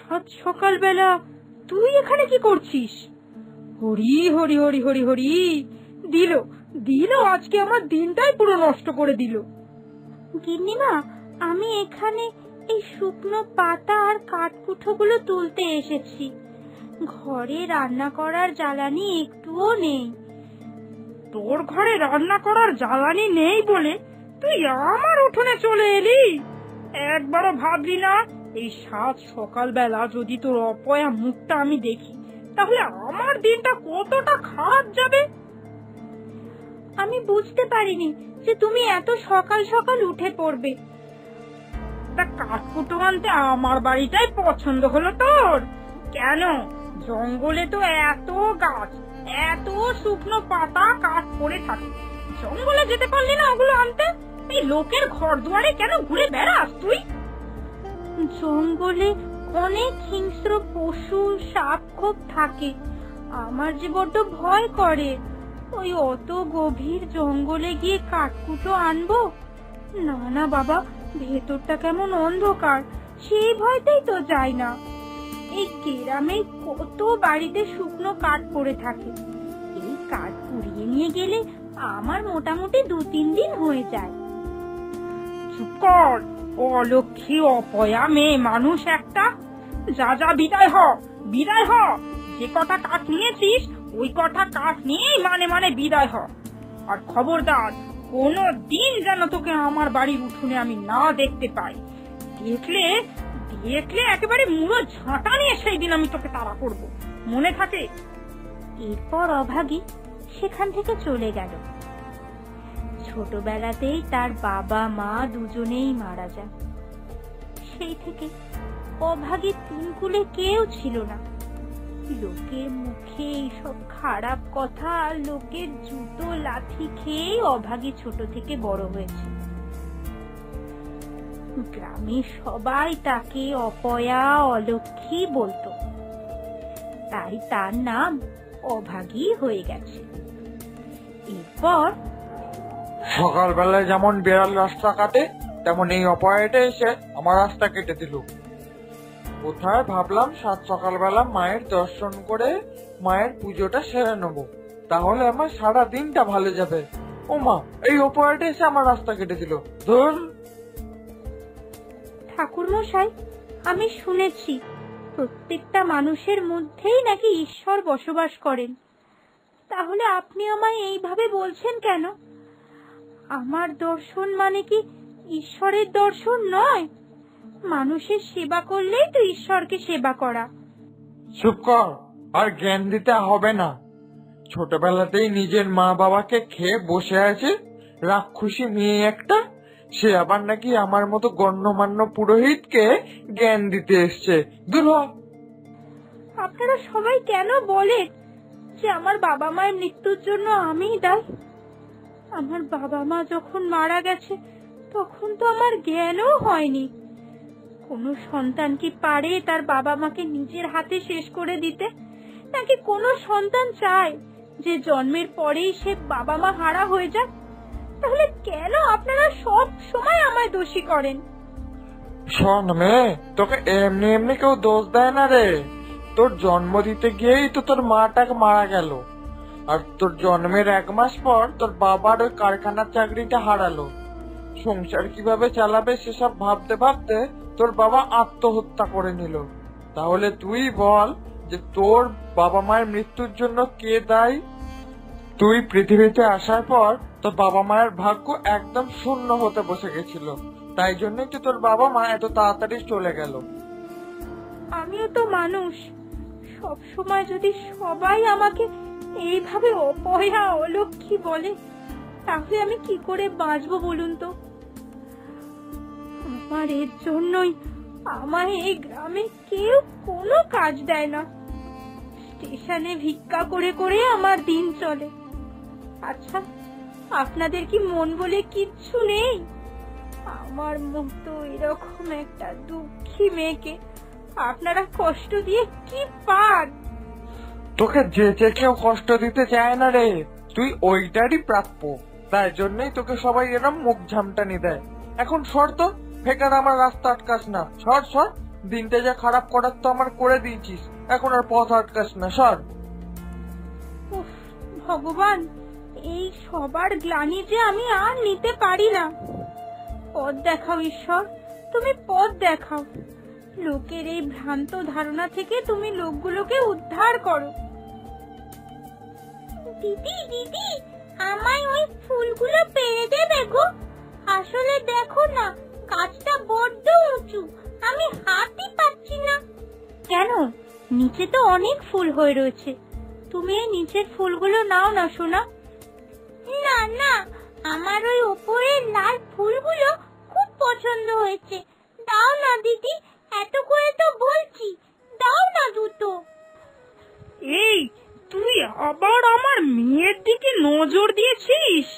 সাত সকালবেলা তুই এখানে কি করছিস? হরি হরি হরি হরি হরি, দিল দিল আজকে আমার দিনটাই পুরো নষ্ট করে দিল। গিন্নিমা, আমি এখানে এই শুকনো পাতা আর কাঠকুঠোগুলো তুলতে এসেছি। ঘরে রান্না করার জ্বালানি একটুও নেই। তোর ঘরে রান্না করার জ্বালানি নেই বলে তুই আমার উঠোনে চলে এলি? একবারও ভাবলি না এই সাত সকালবেলা যদি তোর অপয়া মুখটা আমি দেখি তাহলে আমার দিনটা কতটা খারাপ যাবে? আমি বুঝতে পারিনি যে তুমি এত সকাল সকাল উঠে পড়বে। তা কাঠকুটো আনতে আমার বাড়িটাই পছন্দ হলো তোর? কেন, জঙ্গলে তো এত গাছ, এত শুকনো পাতা কাঠ পড়ে থাকে, জঙ্গলে যেতে পারলি না ওগুলো আনতে? এই লোকের ঘর দুয়ারে কেন ঘুরে বেড়াস তুই? জঙ্গলে অনেক হিংস্র পশু, সাপ খোপ থাকে, আমার যে বড্ড ভয় করে। ওই অত গভীর জঙ্গলে গিয়ে কাঠকুটো আনবো? না না বাবা, ভেতরটা কেমন অন্ধকার, সেই ভয়তেই তো যাই না। এই গ্রামে কত বাড়িতে শুকনো কাঠ পড়ে থাকে, এই কাঠ কুড়িয়ে নিয়ে গেলে আমার মোটামুটি 2-3 দিন হয়ে যায়। চুপ কর, অলক্ষী অপয়া মেয়ে মানুষ একটা। যা যা, বিদায় হ, বিদায় হ। যে কটা কাঠ নিয়েছিস ওই কটা কাঠ নিয়েই মানে বিদায় হ। আর খবরদার, কোনো দিন যেন তোকে আমার বাড়ির উঠোনে আমি না দেখতে পাই। দেখলে দেখলে একেবারে মুড়ো ঝাঁটা নিয়ে সেই দিন আমি তোকে তাড়া করব, মনে থাকে? এরপর অভাগী সেখান থেকে চলে গেল। ছোটবেলাতেই তার বাবা মা দুজনেই মারা যায়। সেই থেকে অভাগীর 3 কুলে কেউ ছিল না। লোকের মুখে এইসব খারাপ কথা আর লোকের জুতো লাথি খেয়ে অভাগী ছোট থেকে বড় হয়েছে। গ্রামের সবাই তাকে অপয়া, অলক্ষী বলতো, তাই তার নাম অভাগী হয়ে গেছে। এরপর সকালবেলায় যেমন বিড়াল রাস্তা কাটে, তেমন এই অপয়াটা এসে আমার রাস্তা কেটে দিল। কোথায় ভাবলাম সাত সকালবেলা মায়ের দর্শন করে মায়ের পুজোটা সেরে নেবো, তাহলে আমার সারা দিনটা ভালো যাবে। ও মা, এই অপয়াটা এসে আমার রাস্তা কেটে দিল। ধর ঠাকুরমশাই, আমি শুনেছি প্রত্যেকটা মানুষের মধ্যেই নাকি ঈশ্বর বসবাস করেন। তাহলে আপনি আমায় এইভাবে বলছেন কেন? আমার দর্শন মানে কি ঈশ্বরের দর্শন নয়? মানুষের সেবা করলেই তো ঈশ্বরকে সেবা করা। চুপ কর, আর জ্ঞান দিতে হবে না। ছোটবেলাতেই নিজের মা বাবাকে খেয়ে বসে আছে রাক্ষসী মেয়ে একটা, সে আবার নাকি আমার মতো গণ্যমান্য পুরোহিতকে জ্ঞান দিতে এসছে। দূর হ। আপনারা সবাই কেন বলেন যে আমার বাবা মায়ের মৃত্যুর জন্য আমিই দায়ী? আমার বাবা মা যখন মারা গেছে তখন তো আমার জ্ঞানও হয়নি। কোনো সন্তান কি পারে তার বাবা মাকে নিজের হাতে শেষ করে দিতে? নাকি কোনো সন্তান চায় যে জন্মের পরেই সে বাবা মা হারা হয়ে যায়? তাহলে কেন আপনারা সব সময় আমায় দোষী করেন? শোন মেয়ে, তোকে এমনি এমনি কেউ দোষ দেয় না রে। তোর জন্ম দিতে গিয়েই তো তোর মাটা মারা গেল, আর তোর জন্মের 1 মাস পর তোর বাবার ওই কারখানার চাকরিটা হারালো। সংসার কিভাবে চালাবে সেসব ভাবতে ভাবতে তোর বাবা আত্মহত্যা করে নিল। তাহলে তুই বল যে তোর বাবা মায়ের মৃত্যুর জন্য কে দায়ী? তুই পৃথিবীতে আসার পর তোর বাবা মায়ের ভাগ্য একদম শূন্য হতে বসে গেছিল, তাই জন্যই তো তোর বাবা মা এত তাড়াতাড়ি চলে গেল। আমিও তো মানুষ। সব সময় যদি সবাই আমাকে এইভাবে অপয়া, অলক্ষী বলে, তাহলে আমি কি করে বাঁচবো বলুন তো? আমার এর জন্যই আমার এই গ্রামে কেউ কোনো কাজ দেয় না। স্টেশনে ভিক্ষা করে করে আমার দিন চলে। আচ্ছা, আপনাদের কি মন বলে কিচ্ছু নেই? আমার মতো এরকম একটা দুঃখী মেয়েকে আপনারা কষ্ট দিয়ে কি পান? তোকে যে কেউ কষ্ট দিতে চায় না রে, তুই ওইটারই প্রাপ্য। তাই জন্যই তোকে সবাই এরম মুখ ঝামটানি দেয়। এখন সর তো, ফেকার আমার রাস্তা আটকাস না। সর সর, দিনটা যা খারাপ করার তো আমার করে দিয়েছিস, এখন আর পথ আটকাস না, সর। উফ, ভগবান, এই সবার গ্লানি যে আমি আর নিতে পারি না। পথ দেখাও ঈশ্বর, তুমি পথ দেখাও। লোকের এই ভ্রান্ত ধারণা থেকে তুমি লোকগুলোকে উদ্ধার করো। দিদি দিদি, আমায় ওই ফুলগুলো পেড়ে দেবে গো? আসলে দেখো না, গাছটা বড্ড উঁচু, আমি হাতই পাচ্ছি না। কেন? নিচে তো অনেক ফুল হয়ে রয়েছে, তুমি এই নিচের ফুলগুলো নাও না সোনা। না না, আমার ওই উপরের লাল ফুলগুলো খুব পছন্দ হয়েছে, দাও না দিদি, এত করে তো বলছি, দাও না দুটো। এই, তুই আবার আমার মেয়ের দিকে নজর দিয়েছিস?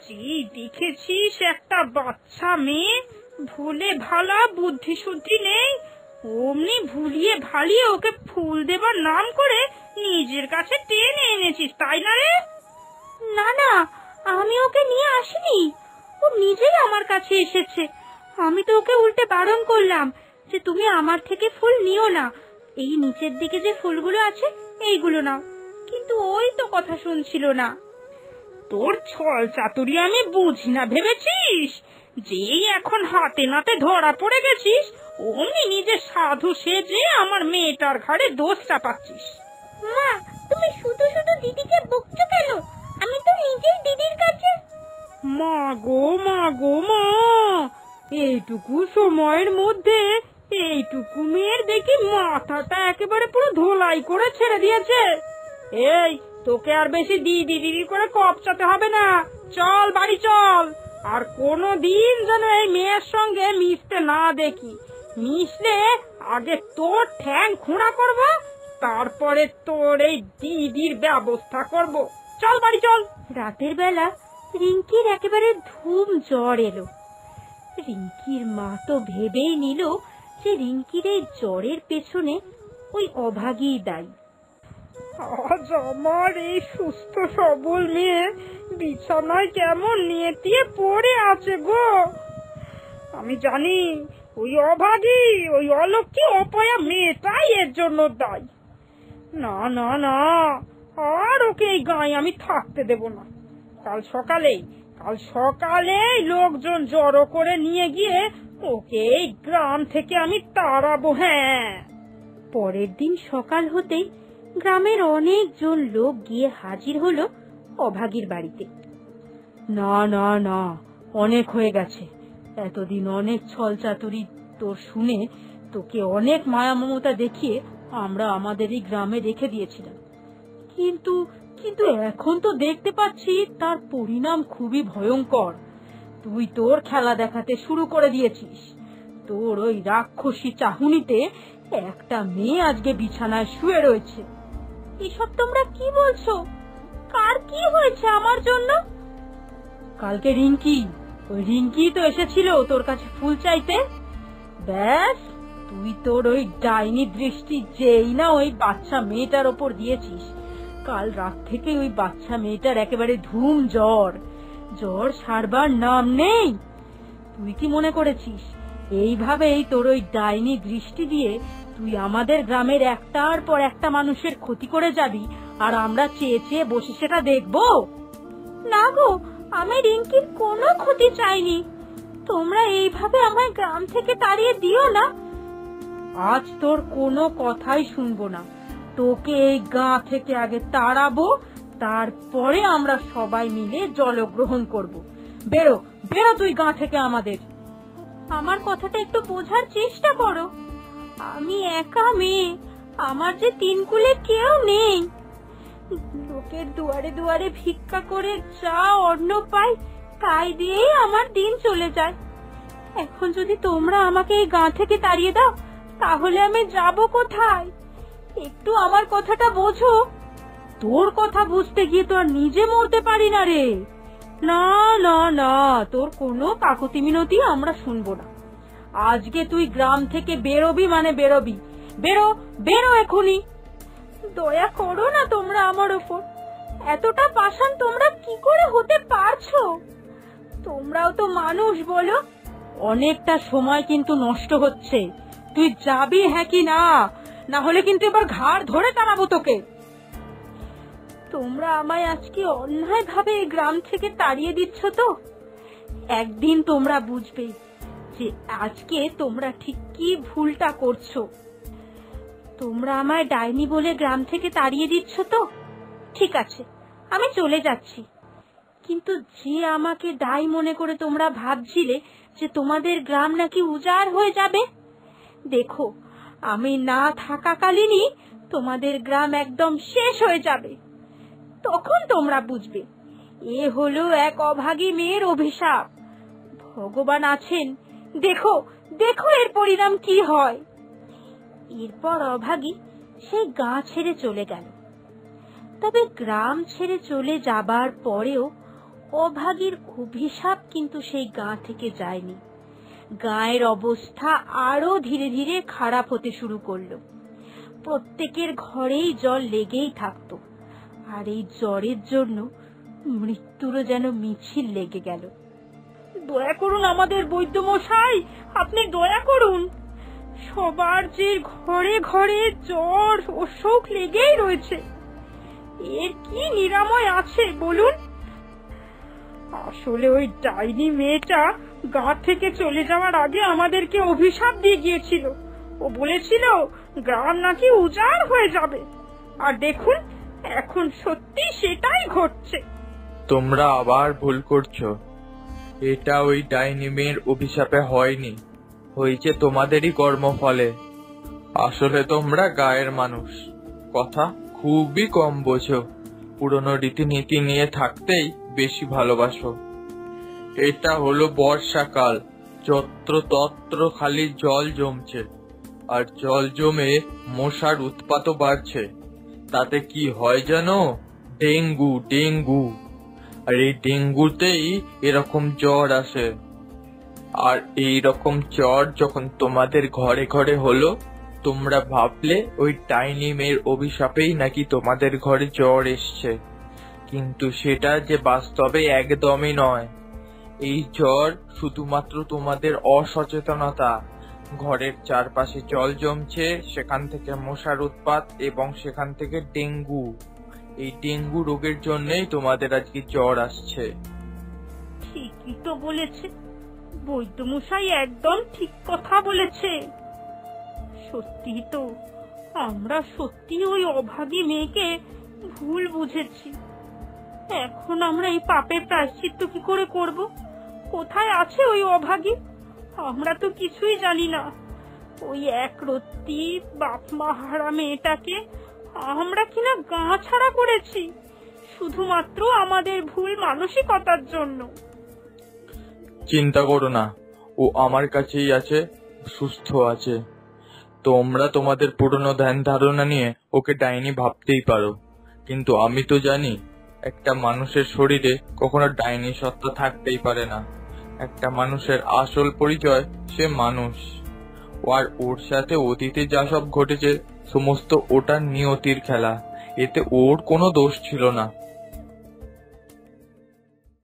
যেই দেখেছিস একটা বাচ্চা মেয়ে, ভুলে ভালা, বুদ্ধি শুদ্ধি নেই, অমনি ভুলিয়ে ভালিয়ে ওকে ফুল দেবার নাম করে নিজের কাছে টেনে এনেছিস, তাই না রে? না না, আমি ওকে নিয়ে আসিনি, ও নিজেই আমার কাছে এসেছে। আমি তো ওকে উল্টে বারণ করলাম যে তুমি আমার থেকে ফুল নিও না, এই নিচের দিকে যে ফুলগুলো আছে এইগুলো নাও, কিন্তু ওই তো কথা শুনছিল না। তোর ছল চাতুরি আমি বুঝি না ভেবেছিস? যেই এখন হাতে নাতে ধরা পড়ে গেছিস, অমনি নিজে সাধু সেজে আমার মেয়েটার ঘাড়ে দোষ চাপাচ্ছিস। মা, তুমি শুধু শুধু দিদিকে বকছো কেন? আমি তো নিজেই দিদির কাছে। মা গো মা গো মা, এইটুকু সময়ের মধ্যে এইটুকু মেয়ের দেখি মাথাটা একেবারে পুরো ধোলাই করে ছেড়ে দিয়েছে। এই, তোকে আর বেশি দিদি দিদি করে কপচাতে হবে না, চল বাড়ি চল। আর কোনো দিন যেন এই মেয়ের সঙ্গে মিশতে না দেখি, মিশলে আগে তোর ঠ্যাং খুঁড়া করব, তারপরে তোর এই দিদির ব্যবস্থা করব। চল বাড়ি চল। রাতের বেলা রিঙ্কির একেবারে ধুম জ্বর এলো। রিঙ্কির মা তো ভেবেই নিল যে রিঙ্কির এই জ্বরের পেছনে ওই অভাগী দায়ী। আজ আমার এই সুস্থ সবল মেয়ে বিছানায় কেমন নিয়েতিয়ে পড়ে আছে গো। আমি জানি ওই অভাগী, ওই অলক্ষী অপয়া মেয়েটাই এর জন্য দায়ী। না না না, আর ওকে এই গায়ে আমি থাকতে দেব না। কাল সকালেই লোকজন জড়ো করে নিয়ে গিয়ে ওকে এই গ্রাম থেকে আমি তাড়াবো। হ্যাঁ। পরের দিন সকাল হতেই গ্রামের অনেকজন লোক গিয়ে হাজির হলো অভাগীর বাড়িতে। না না না, অনেক হয়ে গেছে, এতদিন অনেক ছল চাতুরি তোর শুনে তোকে অনেক মায়া মমতা দেখিয়ে আমরা আমাদের এই গ্রামে রেখে দিয়েছিলাম, কিন্তু কিন্তু এখন তো দেখতে পাচ্ছি তার পরিণাম খুবই ভয়ঙ্কর। তুই তোর খেলা দেখাতে শুরু করে দিয়েছিস। তোর ওই রাক্ষসী চাহুনিতে একটা মেয়ে আজকে বিছানায় শুয়ে রয়েছে। এসব তোমরা কি বলছো? কার কি হয়েছে আমার জন্য? কালকে ওই রিঙ্কি তো এসেছিল তোর কাছে ফুল চাইতে। ব্যাস, তুই তোর ওই ডাইনি দৃষ্টি যেই না ওই বাচ্চা মেয়েটার ওপর দিয়েছিস, কাল রাত থেকে ওই বাচ্চা মেয়েটার একেবারে ধুম জ্বর সারবার নাম নেই। তুই কি মনে করেছিস এইভাবেই তোর ওই ডাইনি দৃষ্টি দিয়ে তুই আমাদের গ্রামের একটার পর একটা মানুষের ক্ষতি করে যাবি, আর আমরা চেয়ে চেয়ে বসে সেটা দেখবো? না গো, আমি রিঙ্কির কোনো ক্ষতি চাইনি, তোমরা এইভাবে আমায় গ্রাম থেকে তাড়িয়ে দিও না। আজ তোর কোনো কথাই শুনবো না, তোকে এই গাঁ থেকে আগে তাড়াবো, তারপরে আমরা সবাই মিলে জলগ্রহণ করব। বেরো বেরো তুই গাঁ থেকে আমাদের। আমার কথাটা একটু বোঝার চেষ্টা করো, আমি একা মেয়ে, আমার যে তিন কুলে কেউ নেই। লোকের দুয়ারে দুয়ারে ভিক্ষা করে যা অন্ন পাই তাই দিয়েই আমার দিন চলে যায়। এখন যদি তোমরা আমাকে এই গাঁ থেকে তাড়িয়ে দাও, তাহলে আমি যাব কোথায়? একটু আমার কথাটা বোঝো। তোর কথা বুঝতে গিয়ে তো আর নিজে মরতে পারি না রে। না না না, তোর কোনো কাকুতি মিনতি আমরা শুনবো না। আজকে তুই গ্রাম থেকে বেরোবি মানে বেরোবি। বেরো বেরো এখনই। দয়া করো না তোমরা আমার উপর, এতটা পাষাণ তোমরা কি করে হতে পারছো? তোমরাও তো মানুষ বলো। অনেকটা সময় কিন্তু নষ্ট হচ্ছে, তুই যাবি হ্যাঁ কি না? না হলে কিন্তু এবার ঘাড় ধরে তাড়াবো তোকে। তোমরা আমায় আজকে অন্যায় ভাবে এই গ্রাম থেকে তাড়িয়ে দিচ্ছ তো? একদিন তোমরা বুঝবে যে আজকে তোমরা ঠিক কি ভুলটা করছো। তোমরা আমায় ডাইনি বলে গ্রাম থেকে তাড়িয়ে দিচ্ছ তো? ঠিক আছে, আমি চলে যাচ্ছি। কিন্তু যে আমাকে ডাই মনে করে তোমরা ভাবছিলে যে তোমাদের গ্রাম নাকি উজাড় হয়ে যাবে, দেখো আমি না থাকাকালীনই তোমাদের গ্রাম একদম শেষ হয়ে যাবে। তখন তোমরা বুঝবে এ হলো এক অভাগী মেয়ের অভিশাপ। ভগবান আছেন, দেখো দেখো এর পরিণাম কি হয়। এরপর অভাগী সেই গাঁ ছেড়ে চলে গেল। তবে গ্রাম ছেড়ে চলে যাবার পরেও অভাগীর অভিশাপ কিন্তু সেই গাঁ থেকে যায়নি। গাঁয়ের অবস্থা আরো ধীরে ধীরে খারাপ হতে শুরু করলো। প্রত্যেকের ঘরেই জল লেগেই থাকতো, আর এই জ্বরের জন্য মৃত্যুরও যেন মিছিল লেগে গেল। দয়া করুন আমাদের বৈদ্য মশাই, আপনি দয়া করুন। সবার যে ঘরে ঘরে জ্বর অসুখ লেগেই রয়েছে, এর কি নিরাময় আছে বলুন? আসলে ওই ডাইনি মেয়েটা গা থেকে চলে যাওয়ার আগে আমাদেরকে অভিশাপ দিয়ে গিয়েছিল। ও বলেছিল গ্রাম নাকি উজাড় হয়ে যাবে, আর দেখুন এখন সত্যি সেটাই ঘটছে। তোমরা আবার ভুল করছো। এটা ওই ডাইনি মেয়ের অভিশাপে হয়নি, হয়েছে তোমাদেরই কর্মফলে। আসলে তোমরা গায়ের মানুষ, কথা খুবই কম বোঝো, পুরনো রীতিনীতি নিয়ে থাকতেই বেশি ভালোবাসো। এটা হলো বর্ষাকাল, যত্র তত্র খালি জল জমছে, আর জল জমে মশার উৎপাতও বাড়ছে। তাতে কি হয় জানো? ডেঙ্গু। ডেঙ্গু আর এই ডেঙ্গুতেই এরকম জ্বর আসে। আর এই রকম জ্বর যখন তোমাদের ঘরে ঘরে হলো, তোমরা ভাবলে ওই ডাইনি মেয়ের অভিশাপেই নাকি তোমাদের ঘরে জ্বর এসছে, কিন্তু সেটা যে বাস্তবে একদমই নয়। এই জ্বর শুধুমাত্র তোমাদের অসচেতনতা। ঘরের চারপাশে জল জমছে, সেখান থেকে মশার উৎপাত এবং সেখান থেকে ডেঙ্গু। এই ডেঙ্গু রোগের জন্যই তোমাদের আজকে জ্বর আসছে। ঠিকই তো বলেছে বৈদ্য মশাই, একদম ঠিক কথা বলেছে। সত্যি তো, আমরা সত্যি ওই অভাগী মেয়েকে ভুল বুঝেছি। এখন আমরা এই পাপের প্রায়শ্চিত্ত কি করে করব? কোথায় আছে ওই অভাগী? আমরা তো কিছুই জানি না। ওই এক রত্তি বাপ মা হারা মেয়েটাকে আমরা কিনা গা ছাড়া করেছি, শুধুমাত্র আমাদের ভুল মানসিকতার জন্য। চিন্তা করো না, ও আমার কাছেই আছে, সুস্থ আছে। তোমরা তোমাদের পুরনো ধ্যান ধারণা নিয়ে ওকে ডাইনি ভাবতেই পারো, কিন্তু আমি তো জানি একটা মানুষের শরীরে কখনো ডাইনি সত্তা থাকতেই পারে না। একটা মানুষের আসল পরিচয় সে মানুষ। আর ওর সাথে অতীতে যা সব ঘটেছে সমস্ত ওটার নিয়তির খেলা, এতে ওর কোনো দোষ ছিল না।